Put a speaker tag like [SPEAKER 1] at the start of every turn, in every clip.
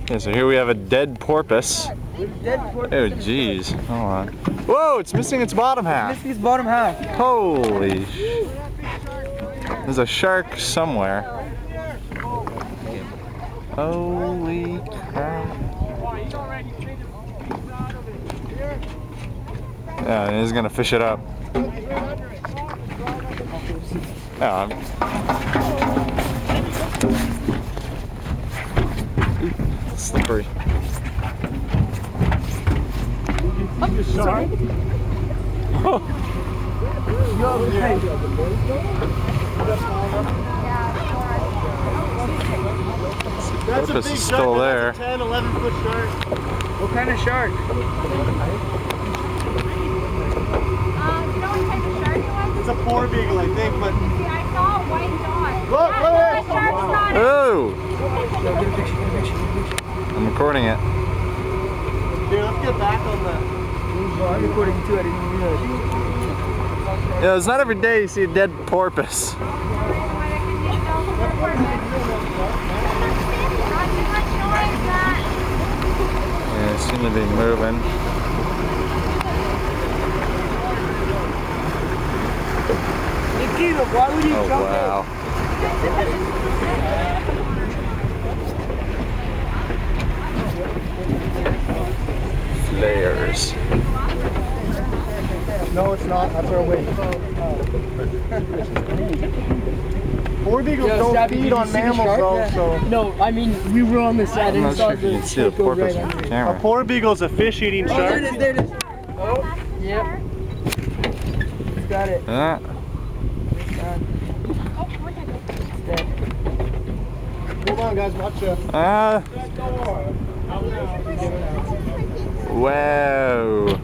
[SPEAKER 1] Yeah, so here we have a dead porpoise. Oh jeez, hold on. Whoa, it's missing its bottom half.
[SPEAKER 2] Missing its bottom half.
[SPEAKER 1] Holy there's a shark somewhere. Holy crap. Yeah, he's gonna fish it up. Yeah, slippery.
[SPEAKER 3] That's a big
[SPEAKER 1] is still there.
[SPEAKER 3] That's a 10, 11-foot shark.
[SPEAKER 2] What kind of shark?
[SPEAKER 4] You know what type of shark it was?
[SPEAKER 3] It's a poor beagle, I think, but...
[SPEAKER 4] See, I saw a white dot.
[SPEAKER 3] Look,
[SPEAKER 4] The shark's not it.
[SPEAKER 1] Oh! I'm recording it.
[SPEAKER 3] Here, let's get back on that.
[SPEAKER 2] I'm recording too, I didn't realize.
[SPEAKER 1] Yeah, it's not every day you see a dead porpoise.
[SPEAKER 4] Not too much noise, Matt.
[SPEAKER 1] Yeah, they seem to be moving.
[SPEAKER 2] Nikita, why would you
[SPEAKER 1] Oh
[SPEAKER 2] jump
[SPEAKER 1] wow. Flares.
[SPEAKER 3] No, it's not. That's our way. Poor beagles don't feed on mammals, though, so...
[SPEAKER 2] No, I mean, we were on the side
[SPEAKER 1] I'm
[SPEAKER 2] and
[SPEAKER 1] not
[SPEAKER 2] saw
[SPEAKER 1] sure if you can see the porpoise from the
[SPEAKER 3] A
[SPEAKER 1] camera.
[SPEAKER 3] poor beagle's a fish-eating
[SPEAKER 2] Oh, there
[SPEAKER 3] shark.
[SPEAKER 2] it is, there it is. Oh, yep. It's got it.
[SPEAKER 1] Yeah.
[SPEAKER 2] It's done. It's dead.
[SPEAKER 3] Hold on, guys. Watch it.
[SPEAKER 1] Wow.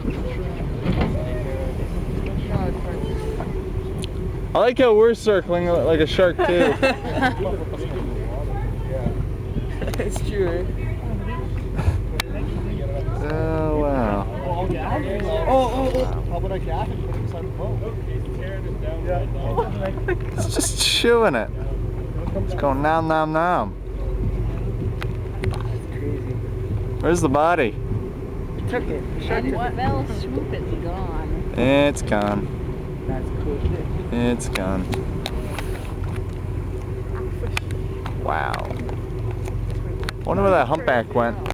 [SPEAKER 1] I like how we're circling like a shark too.
[SPEAKER 2] It's true, right?
[SPEAKER 1] Oh wow.
[SPEAKER 3] How about I gaff and put it inside the boat?
[SPEAKER 1] It's just chewing it. It's going nom nom nom. Where's the body?
[SPEAKER 2] Took it.
[SPEAKER 5] And what fell swoop, it's gone.
[SPEAKER 1] It's gone.
[SPEAKER 2] That's cool.
[SPEAKER 1] It's gone. Wow. Wonder where that humpback went.